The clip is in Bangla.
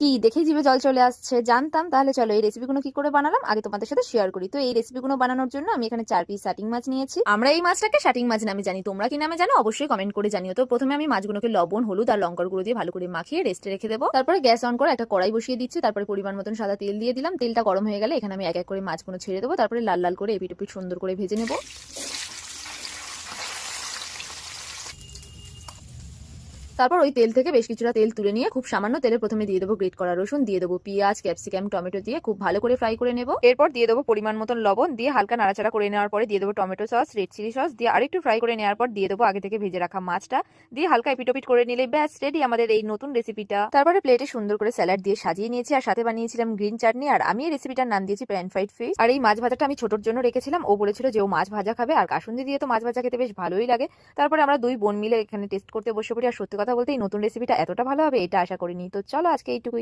কি দেখেই জিভে জল চলে আসছে, জানতাম। তাহলে চলো এই রেসিপিগুলো কি করে বানালাম আগে তোমাদের সাথে শেয়ার করি। তো এই রেসিপিগুলো বানানোর জন্য আমি এখানে 4 পিস শাটিং মাছ নিয়েছি। আমরা এই মাছটাকে শাটিং মাছ নামে জানি, তোমরা কি নামে জানো অবশ্যই কমেন্ট করে জানিও। তো প্রথমে আমি মাছগুলোকে লবণ, হলুদ আর লঙ্কার গুঁড়ো দিয়ে ভালো করে মাখিয়ে রেস্টে রেখে দেবো। তারপরে গ্যাস অন করে একটা কড়াই বসিয়ে দিচ্ছি, তারপরে পরিমাণ মতন সাদা তেল দিয়ে দিলাম। তেলটা গরম হয়ে গেলে এখানে আমি এক এক করে মাছগুলো ছেড়ে দেবো, তারপরে লাল লাল করে এপিট ওপিট সুন্দর করে ভেজে নেবো। তারপর ওই তেল থেকে বেশ কিছুটা তেল তুলে নিয়ে খুব সামান্য তেলে প্রথমে দিয়ে দেবো গ্রেট করা রসুন, দিয়ে দেবো পেঁয়াজ, ক্যাপসিকাম, টমেটো দিয়ে খুব ভালো করে ফ্রাই করে নেব। এরপর দিয়ে দেবো পরিমাণ মতন লবণ, দিয়ে হালকা নাড়াচাড়া করে নেওয়ার পরে দিয়ে দেবো tomato sauce, red chilli sauce, দিয়ে আরেকটু ফ্রাই করে নেওয়ার পর দিয়ে দেবো আগে থেকে ভেজে রাখা মাছটা, দিয়ে হালকা এপিটোপিট করে নিলে ব্যাস রেডি আমাদের এই নতুন রেসিপিটা। তারপরে প্লেটে সুন্দর করে স্যালাড দিয়ে সাজিয়ে নিয়েছি, আর সাথে বানিয়েছিলাম গ্রিন চাটনি। আর আমি এই রেসিপিটার নাম দিয়েছি প্যান ফ্রাইড ফিশ। আর এই মাছ ভাজাটা আমি ছোটোর জন্য রেখেছিলাম, ও বলেছিল যে ও মাছ ভাজা খাবে, আর কাসুন্দি দিয়ে তো মাছ ভাজা খেতে বেশ ভালোই লাগে। তারপরে আমরা দুই বোন মিলে এখানে টেস্ট করতে বসে পড়ি, আর সত্যি কথা বলতে এই নতুন রেসিপিটা এতটা ভালো হবে এটা আশা করিনি। তো চলো আজকে এইটুকুই।